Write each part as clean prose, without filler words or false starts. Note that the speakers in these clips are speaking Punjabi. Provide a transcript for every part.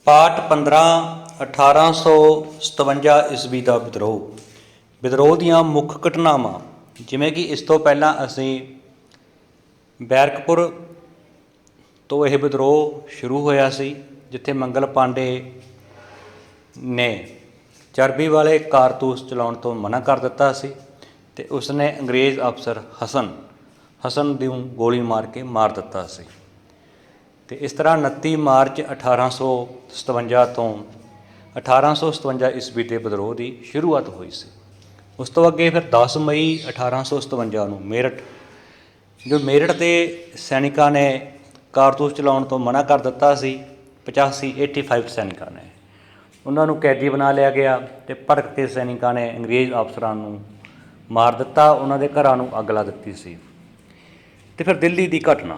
ਪਾਠ 15 1857 ਈਸਵੀ ਦਾ ਵਿਦਰੋਹ ਦੀਆਂ ਮੁੱਖ ਘਟਨਾਵਾਂ। ਜਿਵੇਂ ਕਿ ਇਸ ਤੋਂ ਪਹਿਲਾਂ ਅਸੀਂ ਬੈਰਕਪੁਰ ਤੋਂ ਇਹ ਵਿਦਰੋਹ ਸ਼ੁਰੂ ਹੋਇਆ ਸੀ, ਜਿੱਥੇ ਮੰਗਲ ਪਾਂਡੇ ਨੇ ਚਰਬੀ ਵਾਲੇ ਕਾਰਤੂਸ ਚਲਾਉਣ ਤੋਂ ਮਨ੍ਹਾ ਕਰ ਦਿੱਤਾ ਸੀ ਅਤੇ ਉਸਨੇ ਅੰਗਰੇਜ਼ ਅਫਸਰ ਹਸਨ ਨੂੰ ਗੋਲੀ ਮਾਰ ਕੇ ਮਾਰ ਦਿੱਤਾ ਸੀ। ਅਤੇ ਇਸ ਤਰ੍ਹਾਂ 29 ਮਾਰਚ 1857 ਤੋਂ 1857 ਈਸਵੀ ਦੇ ਵਿਦਰੋਹ ਦੀ ਸ਼ੁਰੂਆਤ ਹੋਈ ਸੀ। ਉਸ ਤੋਂ ਅੱਗੇ ਫਿਰ 10 ਮਈ 1857 ਨੂੰ ਮੇਰਠ ਦੇ ਸੈਨਿਕਾਂ ਨੇ ਕਾਰਤੂਸ ਚਲਾਉਣ ਤੋਂ ਮਨ੍ਹਾ ਕਰ ਦਿੱਤਾ ਸੀ। 85 ਸੈਨਿਕਾਂ ਨੇ ਉਹਨਾਂ ਨੂੰ ਕੈਦੀ ਬਣਾ ਲਿਆ ਗਿਆ ਅਤੇ ਭੜਕ ਕੇ ਸੈਨਿਕਾਂ ਨੇ ਅੰਗਰੇਜ਼ ਅਫਸਰਾਂ ਨੂੰ ਮਾਰ ਦਿੱਤਾ, ਉਹਨਾਂ ਦੇ ਘਰਾਂ ਨੂੰ ਅੱਗ ਲਾ ਦਿੱਤੀ ਸੀ। ਅਤੇ ਫਿਰ ਦਿੱਲੀ ਦੀ ਘਟਨਾ।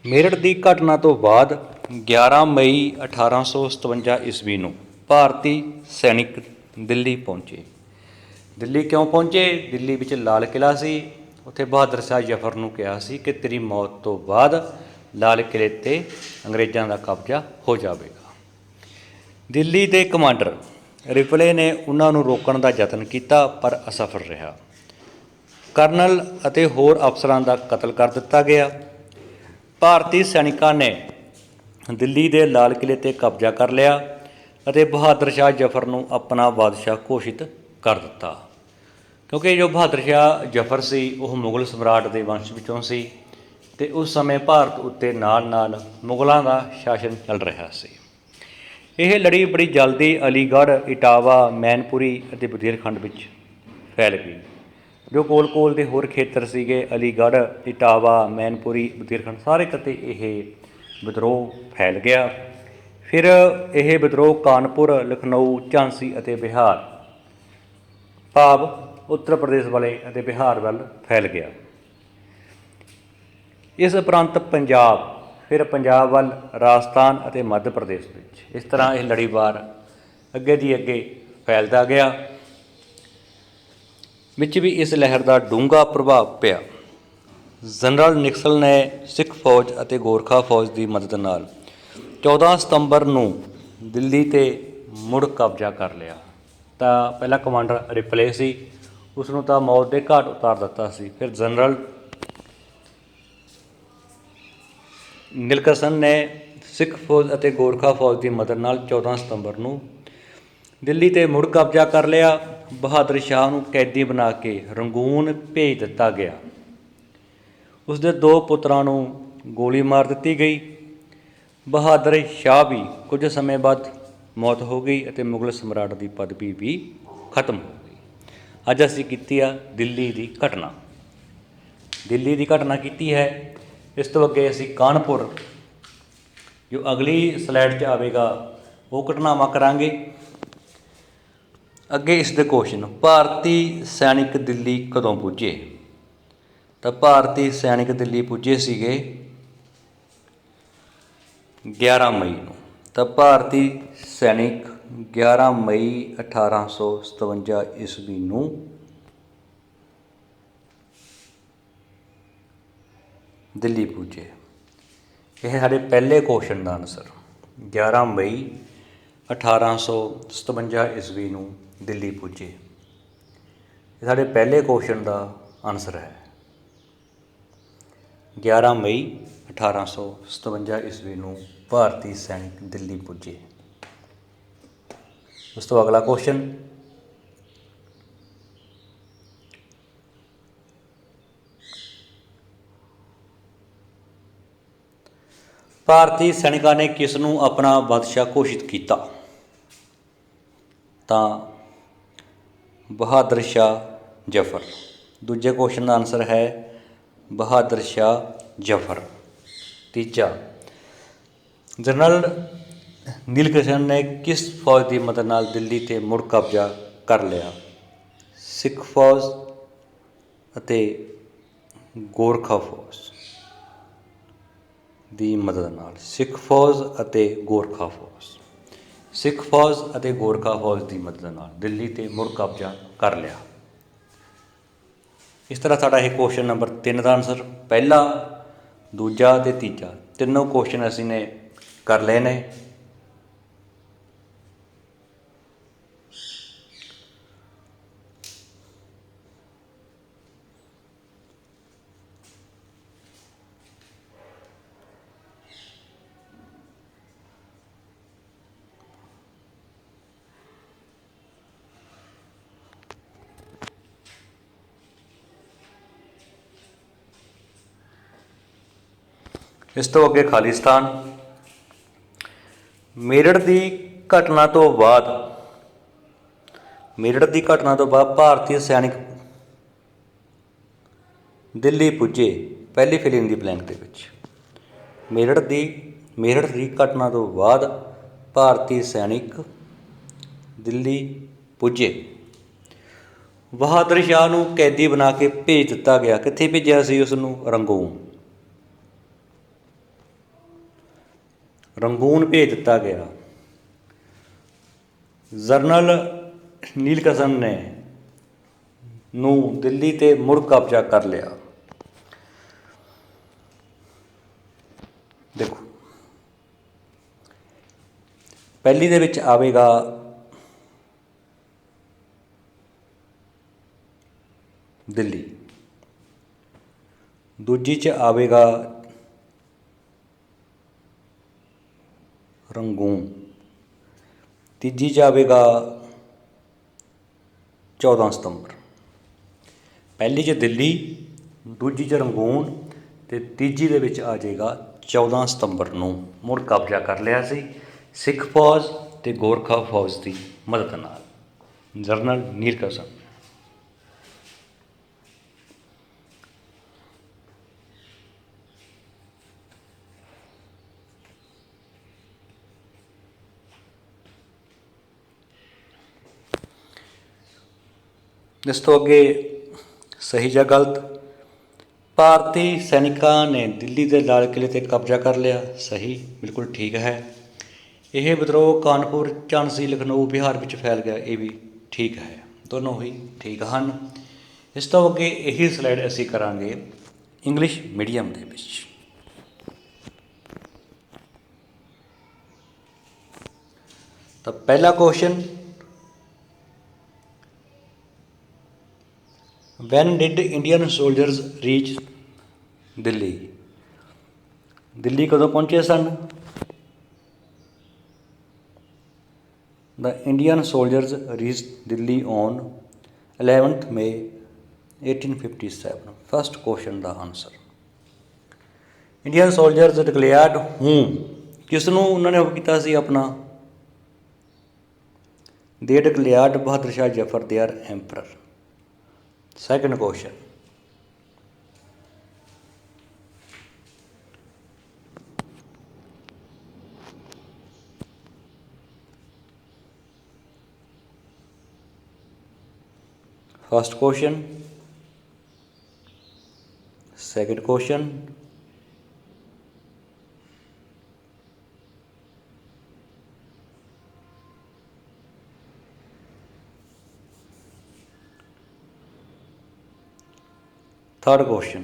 ਮੇਰਠ ਦੀ ਘਟਨਾ ਤੋਂ ਬਾਅਦ 11 ਮਈ 1857 ਈਸਵੀ ਨੂੰ ਭਾਰਤੀ ਸੈਨਿਕ ਦਿੱਲੀ ਪਹੁੰਚੇ। ਦਿੱਲੀ ਕਿਉਂ ਪਹੁੰਚੇ? ਦਿੱਲੀ ਵਿੱਚ ਲਾਲ ਕਿਲ੍ਹਾ ਸੀ। ਉੱਥੇ ਬਹਾਦਰ ਸ਼ਾਹ ਜ਼ਫਰ ਨੂੰ ਕਿਹਾ ਸੀ ਕਿ ਤੇਰੀ ਮੌਤ ਤੋਂ ਬਾਅਦ ਲਾਲ ਕਿਲ੍ਹੇ 'ਤੇ ਅੰਗਰੇਜ਼ਾਂ ਦਾ ਕਬਜ਼ਾ ਹੋ ਜਾਵੇਗਾ। ਦਿੱਲੀ ਦੇ ਕਮਾਂਡਰ ਰਿਪਲੇ ਨੇ ਉਹਨਾਂ ਨੂੰ ਰੋਕਣ ਦਾ ਯਤਨ ਕੀਤਾ, ਪਰ ਅਸਫਲ ਰਿਹਾ। ਕਰਨਲ ਅਤੇ ਹੋਰ ਅਫਸਰਾਂ ਦਾ ਕਤਲ ਕਰ ਦਿੱਤਾ ਗਿਆ। ਭਾਰਤੀ ਸੈਨਿਕਾਂ ਨੇ ਦਿੱਲੀ ਦੇ ਲਾਲ ਕਿਲ੍ਹੇ 'ਤੇ ਕਬਜ਼ਾ ਕਰ ਲਿਆ ਅਤੇ ਬਹਾਦਰ ਸ਼ਾਹ ਜ਼ਫਰ ਨੂੰ ਆਪਣਾ ਬਾਦਸ਼ਾਹ ਘੋਸ਼ਿਤ ਕਰ ਦਿੱਤਾ, ਕਿਉਂਕਿ ਜੋ ਬਹਾਦਰ ਸ਼ਾਹ ਜ਼ਫਰ ਸੀ ਉਹ ਮੁਗਲ ਸਮਰਾਟ ਦੇ ਵੰਸ਼ ਵਿੱਚੋਂ ਸੀ ਅਤੇ ਉਸ ਸਮੇਂ ਭਾਰਤ ਉੱਤੇ ਨਾਲ ਨਾਲ ਮੁਗਲਾਂ ਦਾ ਸ਼ਾਸਨ ਚੱਲ ਰਿਹਾ ਸੀ। ਇਹ ਲੜੀ ਬੜੀ ਜਲਦੀ ਅਲੀਗੜ੍ਹ, ਇਟਾਵਾ, ਮੈਨਪੁਰੀ ਅਤੇ ਬੁਦੇਲਖੰਡ ਵਿੱਚ ਫੈਲ ਗਈ। ਜੋ ਕੋਲ ਦੇ ਹੋਰ ਖੇਤਰ ਸੀਗੇ, ਅਲੀਗੜ੍ਹ, ਇਟਾਵਾ, ਮੈਨਪੁਰੀ, ਬੁਦੇਲਖੰਡ, ਸਾਰੇ ਕਿਤੇ ਇਹ ਵਿਦਰੋਹ ਫੈਲ ਗਿਆ। ਫਿਰ ਇਹ ਵਿਦਰੋਹ ਕਾਨਪੁਰ, ਲਖਨਊ, ਝਾਂਸੀ ਅਤੇ ਬਿਹਾਰ, ਭਾਵ ਉੱਤਰ ਪ੍ਰਦੇਸ਼ ਵਾਲੇ ਅਤੇ ਬਿਹਾਰ ਵੱਲ ਫੈਲ ਗਿਆ। ਇਸ ਉਪਰੰਤ ਪੰਜਾਬ ਵੱਲ, ਰਾਜਸਥਾਨ ਅਤੇ ਮੱਧ ਪ੍ਰਦੇਸ਼ ਵਿੱਚ, ਇਸ ਤਰ੍ਹਾਂ ਇਹ ਲੜੀਵਾਰ ਅੱਗੇ ਦੀ ਅੱਗੇ ਫੈਲਦਾ ਗਿਆ। ਵਿੱਚ ਵੀ ਇਸ ਲਹਿਰ ਦਾ ਡੂੰਘਾ ਪ੍ਰਭਾਵ ਪਿਆ। ਜਨਰਲ ਨਿਕਸਨ ਨੇ ਸਿੱਖ ਫੌਜ ਅਤੇ ਗੋਰਖਾ ਫੌਜ ਦੀ ਮਦਦ ਨਾਲ 14 ਸਤੰਬਰ ਨੂੰ ਦਿੱਲੀ 'ਤੇ ਮੁੜ ਕਬਜ਼ਾ ਕਰ ਲਿਆ। ਤਾਂ ਪਹਿਲਾ ਕਮਾਂਡਰ ਰਿਪਲੇ ਸੀ, ਉਸ ਨੂੰ ਤਾਂ ਮੌਤ ਦੇ ਘਾਟ ਉਤਾਰ ਦਿੱਤਾ ਸੀ। ਫਿਰ ਜਨਰਲ ਨਿਕਸਨ ਨੇ ਸਿੱਖ ਫੌਜ ਅਤੇ ਗੋਰਖਾ ਫੌਜ ਦੀ ਮਦਦ ਨਾਲ 14 ਸਤੰਬਰ ਨੂੰ ਦਿੱਲੀ 'ਤੇ ਮੁੜ ਕਬਜ਼ਾ ਕਰ ਲਿਆ। ਬਹਾਦਰ ਸ਼ਾਹ ਨੂੰ ਕੈਦੀ ਬਣਾ ਕੇ ਰੰਗੂਨ ਭੇਜ ਦਿੱਤਾ ਗਿਆ। ਉਸਦੇ 2 ਪੁੱਤਰਾਂ ਨੂੰ ਗੋਲੀ ਮਾਰ ਦਿੱਤੀ ਗਈ। ਬਹਾਦਰ ਸ਼ਾਹ ਵੀ ਕੁਝ ਸਮੇਂ ਬਾਅਦ ਮੌਤ ਹੋ ਗਈ ਅਤੇ ਮੁਗਲ ਸਮਰਾਟ ਦੀ ਪਦਵੀ ਵੀ ਖਤਮ ਹੋ ਗਈ। ਅੱਜ ਅਸੀਂ ਕੀਤੀ ਆ ਦਿੱਲੀ ਦੀ ਘਟਨਾ ਕੀਤੀ ਹੈ। ਇਸ ਤੋਂ ਅੱਗੇ ਅਸੀਂ ਕਾਨਪੁਰ, ਜੋ ਅਗਲੀ ਸਲਾਈਡ 'ਚ ਆਵੇਗਾ, ਉਹ ਘਟਨਾਵਾਂ ਕਰਾਂਗੇ। ਅੱਗੇ ਇਸ ਦੇ ਕੁਐਸਚਨ। ਭਾਰਤੀ ਸੈਨਿਕ ਦਿੱਲੀ ਕਦੋਂ ਪੁੱਜੇ? ਤਾਂ ਭਾਰਤੀ ਸੈਨਿਕ ਦਿੱਲੀ ਪੁੱਜੇ ਸੀਗੇ 11 ਮਈ ਨੂੰ। ਤਾਂ ਭਾਰਤੀ ਸੈਨਿਕ 11 ਮਈ 1857 ਈਸਵੀ ਨੂੰ ਦਿੱਲੀ ਪੁੱਜੇ। ਇਹ ਸਾਡੇ ਪਹਿਲੇ ਕੁਐਸਚਨ ਦਾ ਆਨਸਰ। 11 ਮਈ 1857 ਈਸਵੀ ਨੂੰ ਦਿੱਲੀ ਪੁੱਜੇ। ਇਹ ਸਾਡੇ ਪਹਿਲੇ ਕੁਐਸਚਨ ਦਾ ਆਨਸਰ ਹੈ। 11 ਮਈ 1857 ਈਸਵੀ ਨੂੰ ਭਾਰਤੀ ਸੈਨਿਕ ਦਿੱਲੀ ਪੁੱਜੇ। ਉਸ ਤੋਂ ਅਗਲਾ ਕੁਐਸਚਨ। ਭਾਰਤੀ ਸੈਨਿਕਾਂ ਨੇ ਕਿਸ ਨੂੰ ਆਪਣਾ ਬਾਦਸ਼ਾਹ ਘੋਸ਼ਿਤ ਕੀਤਾ? ਤਾਂ ਬਹਾਦਰ ਸ਼ਾਹ ਜ਼ਫਰ। ਦੂਜੇ ਕੁਐਸਚਨ ਦਾ ਆਨਸਰ ਹੈ ਬਹਾਦਰ ਸ਼ਾਹ ਜ਼ਫਰ। ਤੀਜਾ, ਜਨਰਲ ਨੀਲਕ੍ਰਿਸ਼ਨ ਨੇ ਕਿਸ ਫੌਜ ਦੀ ਮਦਦ ਨਾਲ ਦਿੱਲੀ 'ਤੇ ਮੁੜ ਕਬਜ਼ਾ ਕਰ ਲਿਆ? ਸਿੱਖ ਫੌਜ ਅਤੇ ਗੋਰਖਾ ਫੌਜ ਦੀ ਮਦਦ ਨਾਲ। ਸਿੱਖ ਫੌਜ ਅਤੇ ਗੋਰਖਾ ਫੌਜ ਦੀ ਮਦਦ ਨਾਲ ਦਿੱਲੀ 'ਤੇ ਮੁੜ ਕਬਜ਼ਾ ਕਰ ਲਿਆ। ਇਸ ਤਰ੍ਹਾਂ ਸਾਡਾ ਇਹ ਕੁਐਸਚਨ ਨੰਬਰ 3 ਦਾ ਆਨਸਰ, ਪਹਿਲਾ, ਦੂਜਾ ਅਤੇ ਤੀਜਾ, ਤਿੰਨੋਂ ਕੁਐਸਚਨ ਅਸੀਂ ਨੇ ਕਰ ਲਏ ਨੇ। ਇਸ ਤੋਂ ਅੱਗੇ ਖਾਲਿਸਤਾਨ। ਮੇਰਠ ਦੀ ਘਟਨਾ ਤੋਂ ਬਾਅਦ ਭਾਰਤੀ ਸੈਨਿਕ ਦਿੱਲੀ ਪੁੱਜੇ। ਪਹਿਲੀ ਫਿਲਿੰਗ ਦੀ ਬਲੈਂਕ ਦੇ ਵਿੱਚ ਮੇਰਠ ਦੀ ਘਟਨਾ ਤੋਂ ਬਾਅਦ ਭਾਰਤੀ ਸੈਨਿਕ ਦਿੱਲੀ ਪੁੱਜੇ। ਬਹਾਦਰ ਸ਼ਾਹ ਨੂੰ ਕੈਦੀ ਬਣਾ ਕੇ ਭੇਜ ਦਿੱਤਾ ਗਿਆ। ਕਿੱਥੇ ਭੇਜਿਆ ਸੀ ਉਸਨੂੰ? ਰੰਗੂਨ ਭੇਜ ਦਿੱਤਾ ਗਿਆ। ਜਨਰਲ ਨੀਲਕਰਨ ਨੇ ਦਿੱਲੀ 'ਤੇ ਮੁੜ ਕਬਜ਼ਾ ਕਰ ਲਿਆ। ਦੇਖੋ, ਪਹਿਲੀ ਦੇ ਵਿੱਚ ਆਵੇਗਾ ਦਿੱਲੀ, ਦੂਜੀ 'ਚ ਆਵੇਗਾ ਰੰਗੂਨ, ਤੀਜੀ 'ਚ ਆਵੇਗਾ 14 ਸਤੰਬਰ। ਪਹਿਲੀ 'ਚ ਦਿੱਲੀ, ਦੂਜੀ 'ਚ ਰੰਗੂਨ ਅਤੇ ਤੀਜੀ ਦੇ ਵਿੱਚ ਆ ਜਾਏਗਾ 14 ਸਤੰਬਰ ਨੂੰ ਮੁੜ ਕਬਜ਼ਾ ਕਰ ਲਿਆ ਸੀ ਸਿੱਖ ਫੌਜ ਅਤੇ ਗੋਰਖਾ ਫੌਜ ਦੀ ਮਦਦ ਨਾਲ, ਜਨਰਲ ਨੀਲਕਰਨ। ਇਸ ਤੋਂ ਅੱਗੇ ਸਹੀ ਜਾਂ ਗਲਤ? ਭਾਰਤੀ ਸੈਨਿਕਾਂ ਨੇ ਦਿੱਲੀ ਦੇ ਲਾਲ ਕਿਲ੍ਹੇ 'ਤੇ ਕਬਜ਼ਾ ਕਰ ਲਿਆ। ਸਹੀ, ਬਿਲਕੁਲ ਠੀਕ ਹੈ। ਇਹ ਵਿਦਰੋਹ ਕਾਨਪੁਰ, ਝਾਂਸੀ, ਲਖਨਊ, ਬਿਹਾਰ ਵਿੱਚ ਫੈਲ ਗਿਆ। ਇਹ ਵੀ ਠੀਕ ਹੈ, ਦੋਨੋਂ ਹੀ ਠੀਕ ਹਨ। ਇਸ ਤੋਂ ਅੱਗੇ ਇਹੀ ਸਲਾਈਡ ਅਸੀਂ ਕਰਾਂਗੇ ਇੰਗਲਿਸ਼ ਮੀਡੀਅਮ ਦੇ ਵਿੱਚ। ਤਾਂ ਪਹਿਲਾ question, when did Indian soldiers reach Delhi? Delhi ਕਦੋਂ ਪਹੁੰਚੇ ਸਨ? The Indian soldiers reached Delhi on 11th May 1857. First question the answer. Indian soldiers declared whom? ਕਿਸ ਨੂੰ ਉਹਨਾਂ ਨੇ ਉਹ ਕੀਤਾ ਸੀ ਆਪਣਾ? They declared Bahadur Shah Zafar their emperor. Second question, first question, second question, third question.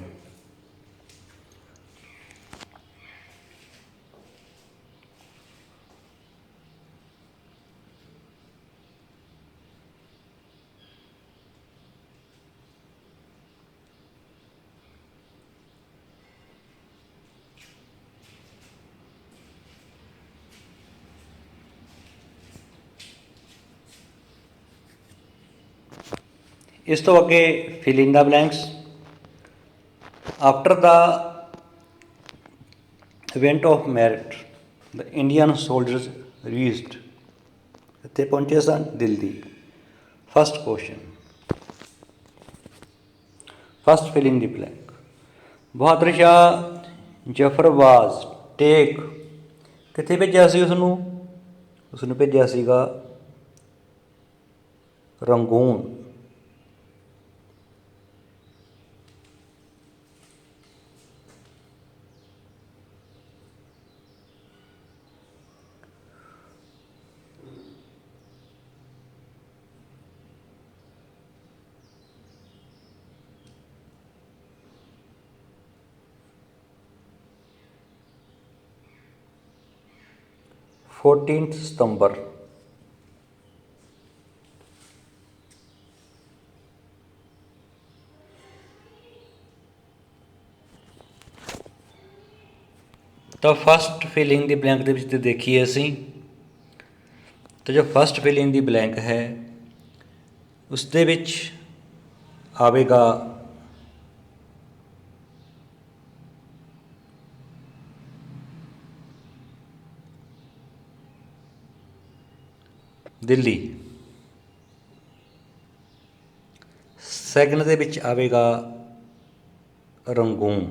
ਇਸ ਤੋਂ ਅੱਗੇ fill in the blanks. After the event of Meerut, the Indian soldiers reached, ਇੱਥੇ ਪਹੁੰਚੇ ਸਨ Delhi. First question, first fill in the blank. Bahadur Shah Zafar ਵਾਜ਼ ਟੇਕ, ਕਿੱਥੇ ਭੇਜਿਆ ਸੀ ਉਸਨੂੰ? ਉਸਨੂੰ ਭੇਜਿਆ ਸੀਗਾ ਰੰਗੂਨ। ਸਤੰਬਰ। ਤਾਂ ਫਸਟ ਫਿਲਿੰਗ ਦੀ ਬਲੈਂਕ ਦੇ ਵਿੱਚ ਦੇਖੀਏ ਅਸੀਂ, ਤਾਂ ਜੋ ਫਸਟ ਫਿਲਿੰਗ ਦੀ ਬਲੈਂਕ ਹੈ ਉਸ ਦੇ ਵਿੱਚ ਆਵੇਗਾ ਦਿੱਲੀ। ਸੈਕਿੰਡ ਦੇ ਵਿੱਚ ਆਵੇਗਾ ਰੰਗੂਨ।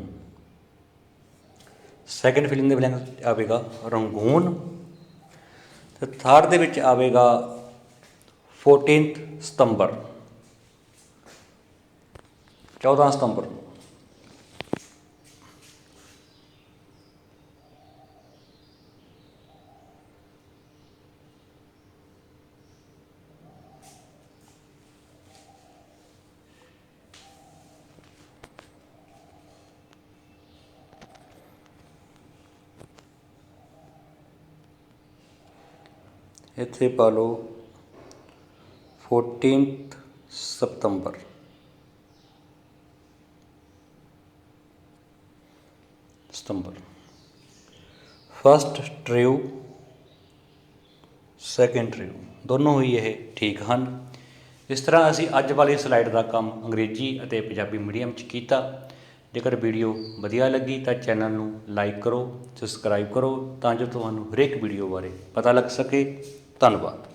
ਸੈਕਿੰਡ ਫਿਲਿੰਗ ਦੇ ਬਲੈਂਕ ਆਵੇਗਾ ਰੰਗੂਨ। ਅਤੇ ਥਰਡ ਦੇ ਵਿੱਚ ਆਵੇਗਾ 14 ਸਤੰਬਰ, 14 ਸਤੰਬਰ ਨੂੰ। ਇੱਥੇ ਪਾ ਲਓ 14 ਸਤੰਬਰ। ਫਸਟ ਟ੍ਰਿਊ, ਸੈਕਿੰਡ ਟ੍ਰਿਊ, ਦੋਨੋਂ ਹੀ ਇਹ ਠੀਕ ਹਨ। ਇਸ ਤਰ੍ਹਾਂ ਅਸੀਂ ਅੱਜ ਵਾਲੀ ਸਲਾਈਡ ਦਾ ਕੰਮ ਅੰਗਰੇਜ਼ੀ ਅਤੇ ਪੰਜਾਬੀ ਮੀਡੀਅਮ 'ਚ ਕੀਤਾ। ਜੇਕਰ ਵੀਡੀਓ ਵਧੀਆ ਲੱਗੀ ਤਾਂ ਚੈਨਲ ਨੂੰ ਲਾਈਕ ਕਰੋ, ਸਬਸਕ੍ਰਾਈਬ ਕਰੋ, ਤਾਂ ਜੋ ਤੁਹਾਨੂੰ ਹਰੇਕ ਵੀਡੀਓ ਬਾਰੇ ਪਤਾ ਲੱਗ ਸਕੇ। ਧੰਨਵਾਦ।